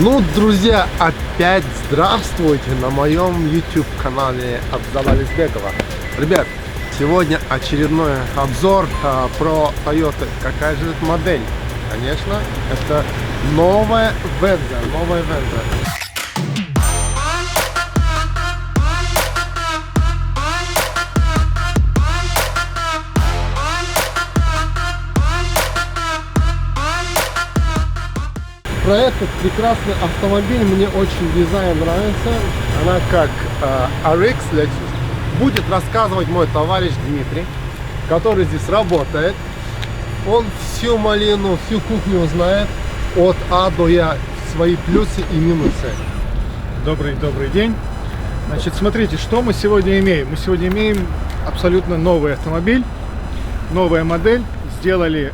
Ну, друзья, опять здравствуйте на моем YouTube канале Абзала Лесбекова. Ребят, сегодня очередной обзор про Toyota. Какая же это модель? Конечно, это новая Venza. Про этот прекрасный автомобиль мне очень дизайн нравится. Она как RX Lexus. Будет рассказывать мой товарищ Дмитрий, который здесь работает. Он всю малину, всю кухню знает от А до Я, свои плюсы и минусы. Добрый день. Значит, смотрите, что мы сегодня имеем. Мы сегодня имеем абсолютно новый автомобиль, новая модель. Сделали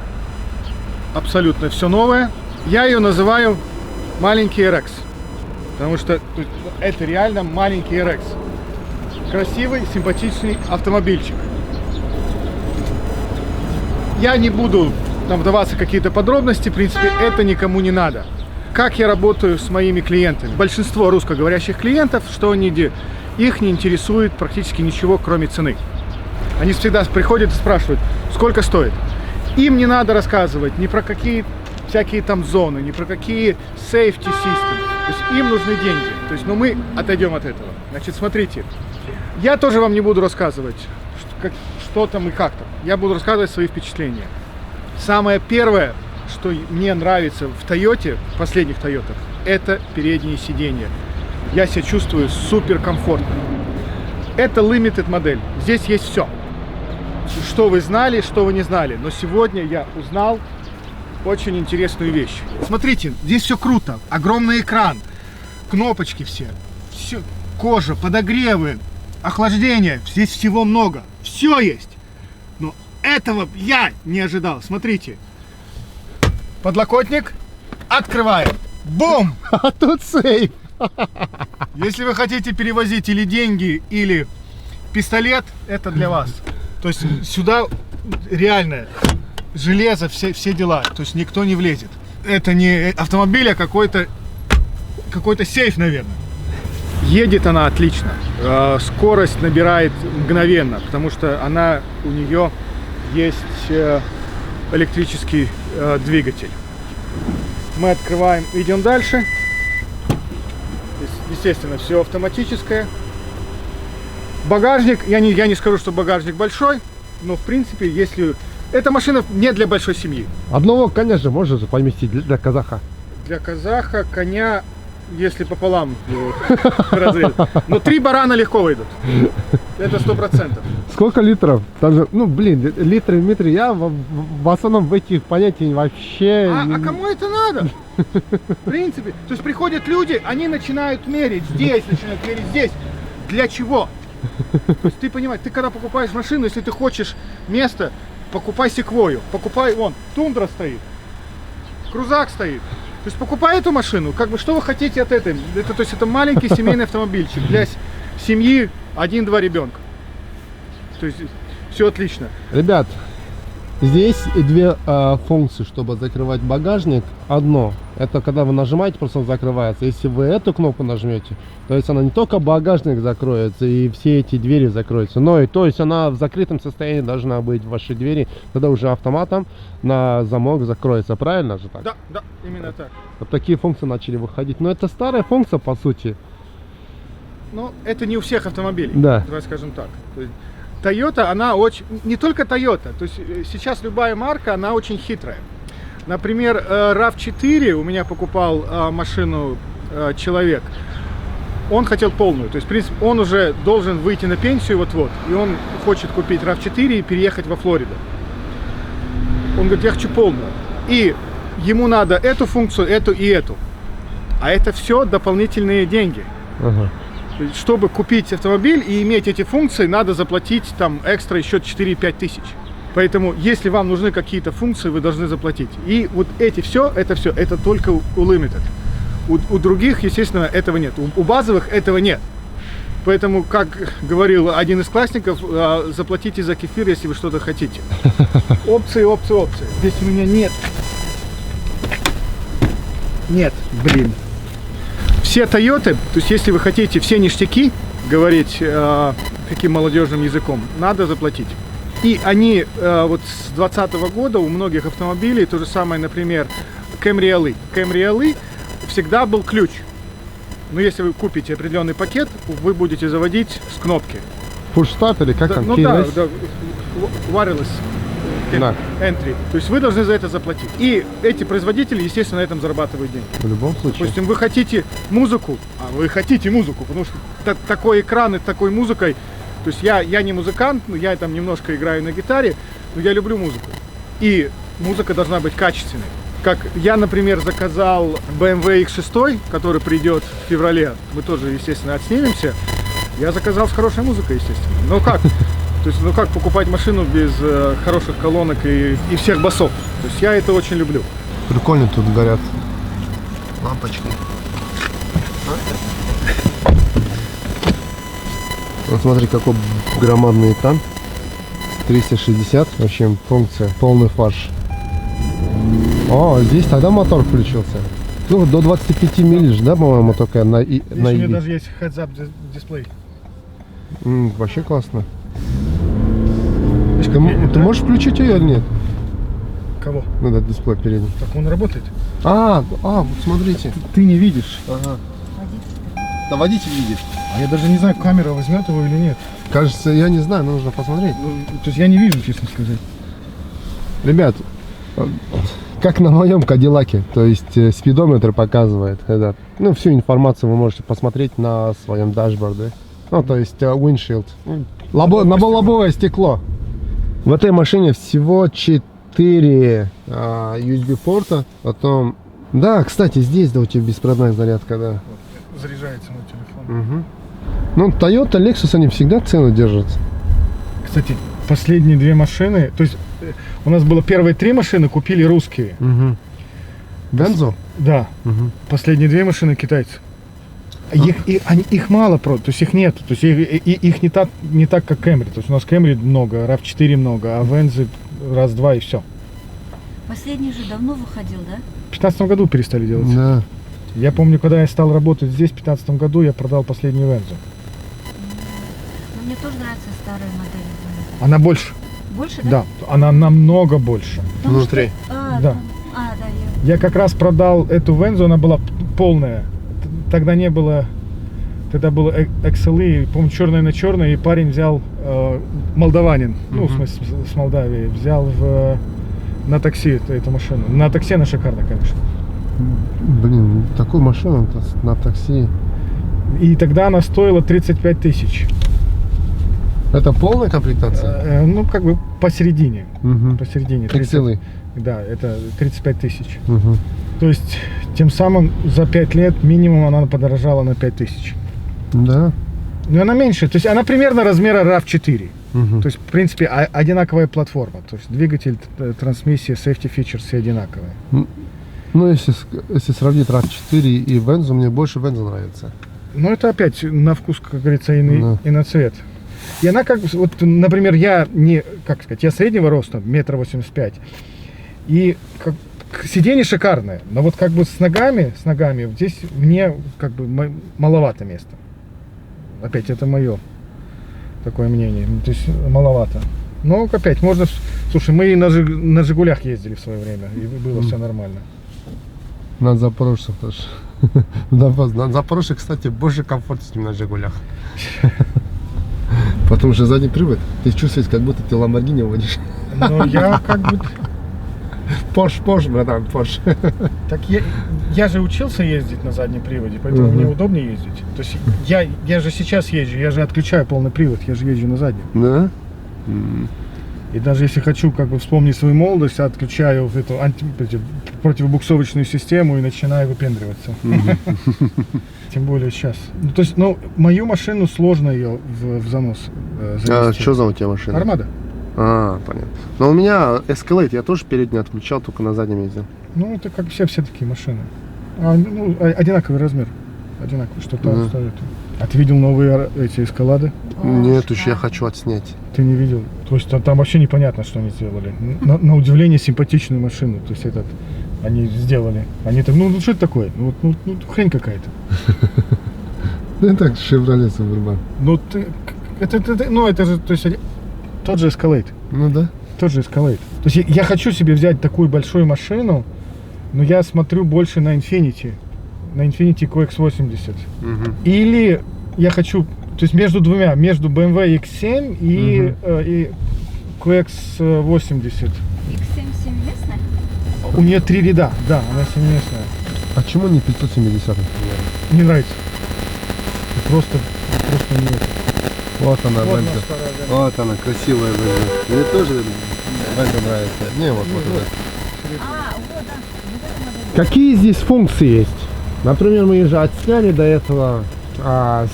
абсолютно все новое. Я ее называю маленький RX, потому что это реально маленький RX. Красивый, симпатичный автомобильчик. Я не буду там вдаваться в какие-то подробности, в принципе, это никому не надо. Как я работаю с моими клиентами? Большинство русскоговорящих клиентов, что они делают? Их не интересует практически ничего, кроме цены. Они всегда приходят и спрашивают, сколько стоит. Им не надо рассказывать ни про какие всякие там зоны, ни про какие safety system. То есть им нужны деньги. То есть, но мы отойдем от этого. Значит, смотрите, я тоже вам не буду рассказывать, что там и как там. Я буду рассказывать свои впечатления. Самое первое, что мне нравится в Тойоте, в последних Тойотах, это передние сиденья. Я себя чувствую супер комфортно. Это limited модель. Здесь есть все. Что вы знали, что вы не знали. Но сегодня я узнал очень интересную вещь. Смотрите, здесь все круто. Огромный экран, кнопочки все, кожа, подогревы, охлаждение. Здесь всего много. Все есть. Но этого я не ожидал. Смотрите. Подлокотник. Открываем. Бум! А тут сейф. Если вы хотите перевозить или деньги, или пистолет, это для вас. То есть сюда реально железо, все дела. То есть никто не влезет. Это не автомобиль, а какой-то сейф, наверное. Едет она отлично. Скорость набирает мгновенно, потому что у нее есть электрический двигатель. Мы открываем, идем дальше. Естественно, все автоматическое. Багажник, я не скажу, что багажник большой, но в принципе, если... Эта машина не для большой семьи. Одного коня же можно поместить для казаха. Для казаха коня, если пополам разрезать. Но 3 барана легко выйдут. Это 100%. Сколько литров? Там же, литры, Дмитрий, я в основном в этих понятиях вообще... А кому это надо? В принципе. То есть приходят люди, они начинают мерить здесь, здесь. Для чего? То есть ты понимаешь, ты когда покупаешь машину, если ты хочешь место, покупай секвою, покупай, вон, тундра стоит, крузак стоит. То есть покупай эту машину, как бы, что вы хотите от этой? То есть это маленький семейный автомобильчик для семьи 1-2 ребенка. То есть все отлично. Ребят, здесь две функции, чтобы закрывать багажник. Одно, это когда вы нажимаете, просто он закрывается. Если вы эту кнопку нажмете, то есть она не только багажник закроется и все эти двери закроются, но и то есть она в закрытом состоянии должна быть, ваши двери, тогда уже автоматом на замок закроется. Правильно же так? Да, именно так. Вот такие функции начали выходить. Но это старая функция, по сути. Но это не у всех автомобилей, да. Давай скажем так. Toyota, она очень... Не только Toyota, то есть сейчас любая марка, она очень хитрая. Например, RAV4, у меня покупал машину человек, он хотел полную, то есть, в принципе, он уже должен выйти на пенсию вот-вот, и он хочет купить RAV4 и переехать во Флориду. Он говорит, я хочу полную. И ему надо эту функцию, эту и эту. А это все дополнительные деньги. Ага. Чтобы купить автомобиль и иметь эти функции, надо заплатить там экстра еще 4-5 тысяч. Поэтому, если вам нужны какие-то функции, вы должны заплатить. И вот это только у Limited. У других, естественно, этого нет. У базовых этого нет. Поэтому, как говорил один из классников, заплатите за кефир, если вы что-то хотите. Опции. Здесь у меня нет. Нет, блин. все Toyota, то есть если вы хотите все ништяки говорить таким молодежным языком, надо заплатить. И они вот с 2020 года у многих автомобилей, то же самое, например, Camry LE. Camry LE всегда был ключ. Но если вы купите определенный пакет, вы будете заводить с кнопки. Push-start или как Да, там? ну Keyless? да, wireless Да. entry. То есть вы должны за это заплатить. И эти производители, естественно, на этом зарабатывают деньги. В любом случае. Допустим, вы хотите музыку, потому что такой экран и такой музыкой. То есть я не музыкант, но я там немножко играю на гитаре, но я люблю музыку. И музыка должна быть качественной. Как я, например, заказал BMW X6, который придет в феврале. Мы тоже, естественно, отснимемся. Я заказал с хорошей музыкой, естественно. Но как? То есть, ну как покупать машину без хороших колонок и всех басов? То есть я это очень люблю. Прикольно тут горят лампочки. Вот смотри, какой громадный экран. 360, вообще функция, полный фарш. О, здесь тогда мотор включился. Ну, до 25 миль, да, по-моему, только на Здесь у меня EV. даже есть heads-up дисплей. Вообще классно. Видишь, Ты, как едет, ты да? можешь включить ее или нет? Кого? Ну да, дисплей передний. Так он работает. Вот смотрите. Ты не видишь. Ага. Да водитель видит. А я даже не знаю, камера возьмет его или нет. Кажется, я не знаю, нужно посмотреть. Ну, то есть я не вижу, честно сказать. Ребят, как на моем Кадиллаке, то есть спидометр показывает. Это, ну, всю информацию вы можете посмотреть на своем дашборде. Ну, то есть windshield. Лобовое стекло. В этой машине всего 4 USB порта. Потом... Да, кстати, здесь, да, у тебя беспроводная зарядка, да. Заряжается мой телефон. Угу. Ну, Toyota, Lexus, они всегда цену держат. Кстати, последние две машины, то есть у нас было первые 3 машины, купили русские. Угу. Бензо? Да. Угу. Последние 2 машины китайцы. Их мало просто, то есть их нет. То есть их не так, как Camry. То есть у нас Camry много, RAV4 много, а Вензы раз-два и все. Последний же давно выходил, да? В 2015 году перестали делать. Да. Я помню, когда я стал работать здесь, в 2015 году я продал последнюю Вензу. Но мне тоже нравятся старые модели. Она больше. Больше, да? Да, она намного больше. Потому Внутри. что- Да. да, Я как раз продал эту Вензу, она была полная. Тогда не было, тогда было XLE, помню, черное на черное, и парень взял, молдаванин, ну, в смысле, с Молдавии, взял на такси эту машину. На такси она шикарная, конечно. Блин, такую машину на такси. И тогда она стоила 35 тысяч. Это полная комплектация? Ну, как бы посередине. Угу. Посередине. XLE. Да, это 35 тысяч. Угу. То есть, тем самым за 5 лет минимум она подорожала на 5 тысяч. Да. Но она меньше, то есть она примерно размера RAV4. Угу. То есть, в принципе, одинаковая платформа. То есть двигатель, трансмиссия, safety features все одинаковые. Ну, если сравнить RAV4 и Вензу, мне больше Венза нравится. Но это опять на вкус, как говорится, и Да. и на цвет. И она как, вот, например, я не, как сказать, я среднего роста, 1,85 м. И как, сиденье шикарное, но вот как бы с ногами здесь мне как бы маловато места. Опять это мое такое мнение, то есть маловато. Но опять можно, слушай, мы и на Жигулях ездили в свое время, и было все нормально. На Запорожцев тоже. На Запорожце, кстати, больше комфорта с ним на Жигулях. Потому что задний привод, ты чувствуешь, как будто ты Ламборгини водишь. Но я как бы... Порш, братан, Порш. Так я же учился ездить на заднем приводе, поэтому Мгм. мне удобнее ездить. То есть я же сейчас езжу, я же отключаю полный привод, я же езжу на заднем. Да? И даже если хочу как бы вспомнить свою молодость, отключаю эту противобуксовочную систему и начинаю выпендриваться. Тем более сейчас. Ну, то есть, ну, мою машину сложно ее в занос А завести. что за у тебя машина? Армада. Понятно. Но у меня Escalade, я тоже передний отключал, только на заднем ездил. Ну, это как все такие машины. Одинаковый размер. Одинаковый, что-то Да. стоит. А ты видел новые эти эскалады? Нет, уж я хочу отснять. Ты не видел? То есть там вообще непонятно, что они сделали. На удивление симпатичную машину. То есть этот они сделали. Они так, ну что это такое? Ну, хрень какая-то. Ну так, Chevrolet Suburban. Ну, это же, то есть, тот же Escalade. Ну да. Тот же Escalade. То есть я хочу себе взять такую большую машину, но я смотрю больше на Infiniti QX80. Или я хочу, то есть между двумя, между BMW X7 и QX80. X7 семиместная? У нее 3 ряда, да, она семиместная. А чему не 570? Не нравится. Просто не это. Вот она, Вот Венза. она старая, да. Вот она, красивая Венза. Мне тоже Венза нравится. Не, вот это. А, вот, да. Вот эта модель. Какие здесь функции есть? Например, мы же отсняли до этого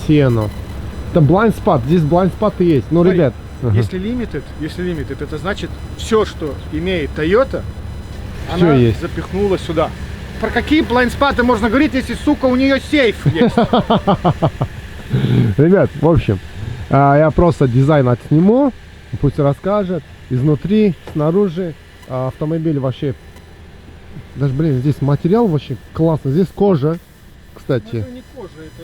Сиену. Это blind spot. Здесь blind spot и есть. Ну, Смотри, ребят. Если limited, это значит все, что имеет Toyota, Всё она есть. запихнула сюда. Про какие блайндспаты можно говорить, если, сука, у нее сейф есть? Ребят, в общем, я просто дизайн отсниму, пусть расскажет. Изнутри, снаружи, автомобиль вообще, даже, блин, здесь материал вообще классный. Здесь кожа, кстати, Это не кожа, это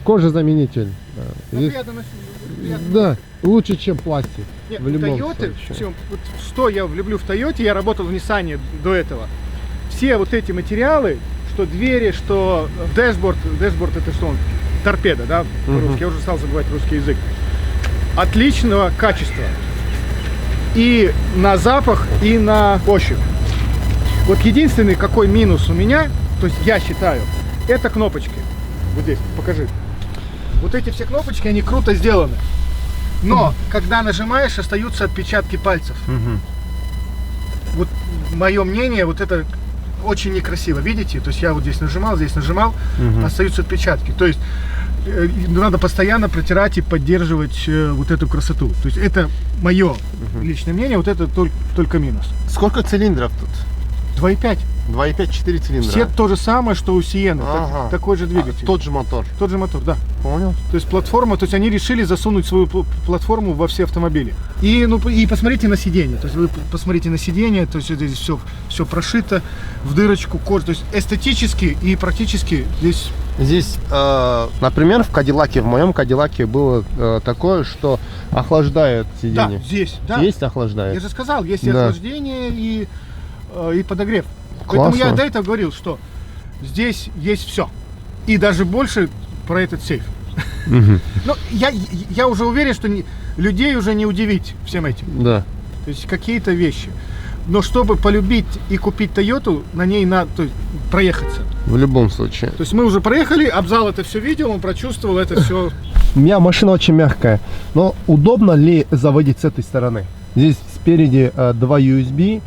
кожезаменитель. кожезаменитель. Да. Ну, Здесь, приятно носить. да, лучше, чем пластик. Нет, в любом Toyota, случае. всё, вот что я люблю в Toyota, я работал в Nissan до этого. Все вот эти материалы, что двери, что дэшборд это что он? Торпеда, да, по-русски, я уже стал забывать русский язык. Отличного качества. И на запах, и на ощупь. Вот единственный какой минус у меня, то есть я считаю, это кнопочки. Вот здесь, покажи. Вот эти все кнопочки, они круто сделаны. Но, когда нажимаешь, остаются отпечатки пальцев. Вот мое мнение, вот это очень некрасиво. Видите? То есть я вот здесь нажимал, остаются отпечатки. То есть надо постоянно протирать и поддерживать вот эту красоту. То есть это мое личное мнение, вот это только минус. Сколько цилиндров тут? 2.5. 2,5, 4 цилиндра. Все то же самое, что у Сиены. Ага. Такой же двигатель. Тот же мотор. Тот же мотор, да. Понял. То есть платформа, то есть они решили засунуть свою платформу во все автомобили. И, ну, и посмотрите на сиденье. То есть вы посмотрите на сиденье, то есть здесь все прошито в дырочку кожи. То есть эстетически и практически здесь. Здесь, например, в моем Кадиллаке было такое, что охлаждает Да, сиденье. здесь, да. Есть охлаждает. Я же сказал, есть и Да. охлаждение, и подогрев. Классно. Поэтому я до этого говорил, что здесь есть все. И даже больше про этот сейф. Но я уже уверен, что людей уже не удивить всем этим. Да. То есть какие-то вещи. Но чтобы полюбить и купить Toyota, на ней надо проехаться. В любом случае. То есть мы уже проехали, Абзал это все видел, он прочувствовал это все. У меня машина очень мягкая. Но удобно ли заводить с этой стороны? Здесь спереди 2 USB.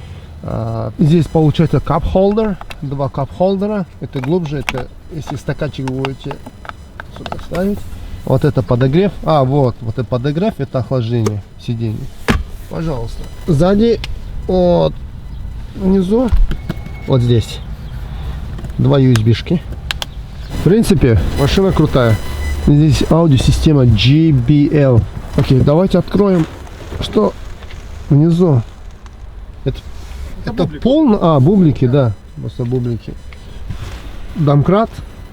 Здесь получается cup-холдер. 2 cup-холдера. Это глубже. Это если стаканчик будете сюда ставить. Вот это подогрев. Вот это подогрев, это охлаждение сидений. Пожалуйста. Сзади, вот внизу, вот здесь 2 USB-шки. В принципе, машина крутая. Здесь аудиосистема JBL. Окей, давайте откроем, что внизу. Это бублик. бублики, да. Просто бублики. Домкрат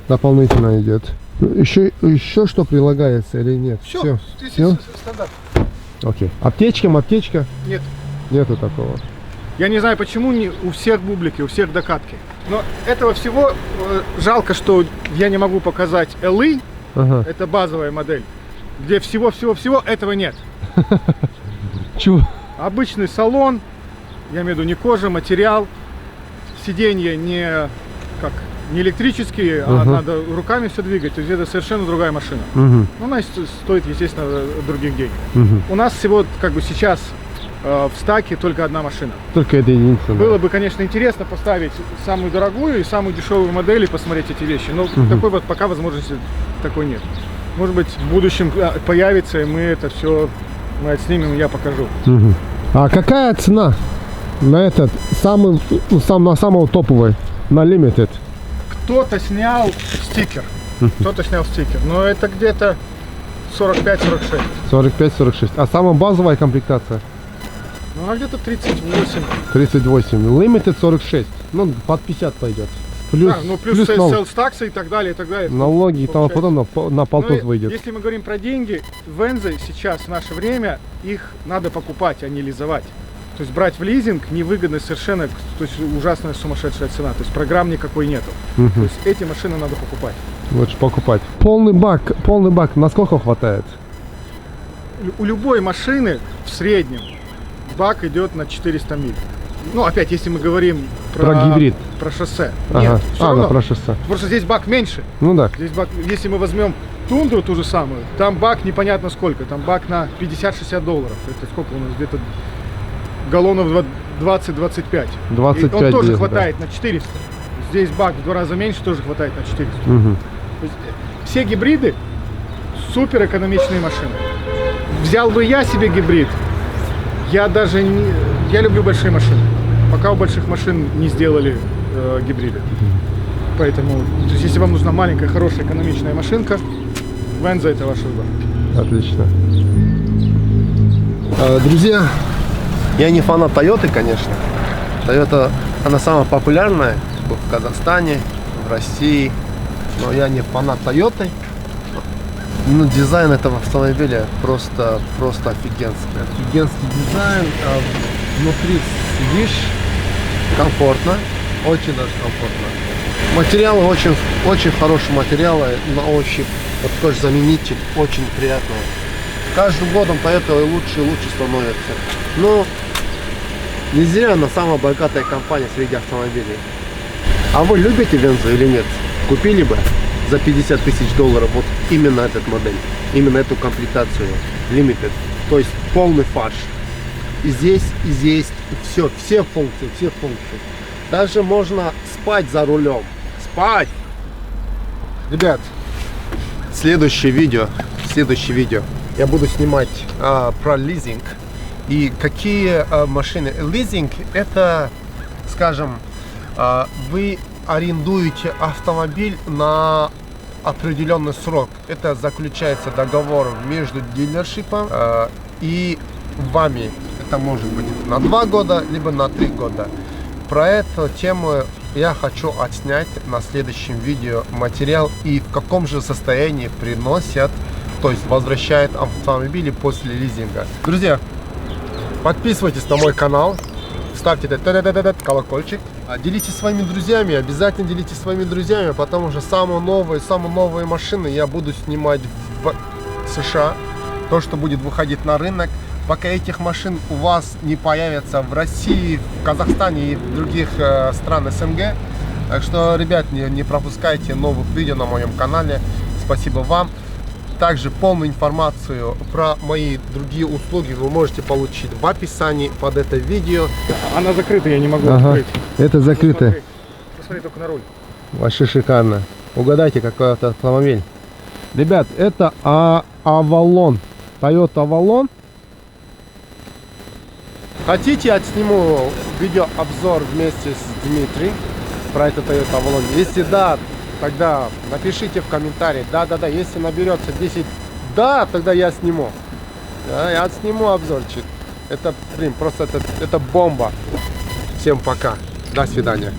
дополнительно идет. Еще что прилагается или нет? Все. Всё? Стандарт. Окей. Аптечка? Нет. Нету такого. Я не знаю, почему не у всех бублики, у всех докатки. Но этого всего жалко, что я не могу показать LE. Ага. Это базовая модель, где всего этого нет. Чего? Обычный салон, я имею в виду не кожа, материал, сиденья не электрические, а надо руками все двигать. То есть это совершенно другая машина. Угу. Она стоит, естественно, других денег. Угу. У нас всего сейчас в стаке только одна машина. Только это единственное. Было бы, конечно, интересно поставить самую дорогую и самую дешевую модель и посмотреть эти вещи, но такой вот пока возможности такой нет. Может быть, в будущем появится, и мы отснимем, и я покажу. Угу. А какая цена на этот на самого топовый, на Limited? Кто-то снял стикер, но это где-то 45-46. 45-46. А самая базовая комплектация? Ну, она где-то 38. 38. Limited 46. Ну, под 50 пойдет. Плюс, ну, плюс нал- sales таксы и так далее, и так далее. налоги и тому Получается. потом на полтос Ну, выйдет. Если мы говорим про деньги, вензы сейчас, в наше время, их надо покупать, а не лизовать. То есть брать в лизинг невыгодно совершенно, то есть ужасная сумасшедшая цена. То есть программ никакой нету. То есть эти машины надо покупать. Лучше покупать. Полный бак, насколько хватает? У любой машины в среднем бак идет на 400 миль. Ну, опять, если мы говорим Про гибрид. Про шоссе. Ага. Нет, всё равно. про шоссе. Потому что здесь бак меньше. Ну да. Здесь бак, если мы возьмем тундру ту же самую, там бак непонятно сколько. Там бак на 50-60 долларов. Это сколько у нас? Где-то галлонов 20-25. 25 И он тоже здесь, хватает на 400. Здесь бак в 2 раза меньше, тоже хватает на 400. Мгм. То есть, все гибриды супер экономичные машины. Взял бы я себе гибрид, я даже не... Я люблю большие машины. Пока у больших машин не сделали гибриды. Поэтому, то есть, если вам нужна маленькая, хорошая, экономичная машинка, Венза — это ваш выбор. Отлично. Друзья, я не фанат Toyota, конечно. Toyota, она самая популярная в Казахстане, в России. Но я не фанат Toyota. Ну, дизайн этого автомобиля просто офигенский. Офигенский дизайн. Внутри сидишь комфортно, очень даже комфортно. Материалы очень хорошие материалы на ощупь. Вот кожзаменитель очень приятный. Каждым годом Toyota лучше и лучше становится. Но не зря она самая богатая компания среди автомобилей. А вы любите Вензу или нет? Купили бы за 50 тысяч долларов вот именно этот модель, именно эту комплектацию Limited, то есть полный фарш. И здесь все функции. Даже можно спать за рулем. Спать! Ребят, следующее видео я буду снимать про лизинг и какие машины. Лизинг — это, скажем, вы арендуете автомобиль на определенный срок. Это заключается договор между дилершипом и вами. Это может быть на 2 года, либо на 3 года. Про эту тему я хочу отснять на следующем видео материал и в каком же состоянии приносят, то есть возвращают автомобили после лизинга. Друзья, подписывайтесь на мой канал, ставьте этот колокольчик, делитесь своими друзьями, обязательно делитесь своими друзьями, потому что самые новые машины я буду снимать в США, то, что будет выходить на рынок. Пока этих машин у вас не появится в России, в Казахстане и в других странах СНГ. Так что, ребят, не пропускайте новых видео на моем канале. Спасибо вам. Также полную информацию про мои другие услуги вы можете получить в описании под это видео. Она закрыта, я не могу открыть. Это закрыто. Посмотри только на руль. Вообще шикарно. Угадайте, какой это автомобиль. Ребят, это Avalon. Toyota Avalon. Хотите, я отсниму видеообзор вместе с Дмитрием про это Toyota Avalon? Если да, тогда напишите в комментарии. Да. Если наберется 10 да, тогда я сниму. Да, я отсниму обзорчик. Это, блин, просто это бомба. Всем пока. До свидания.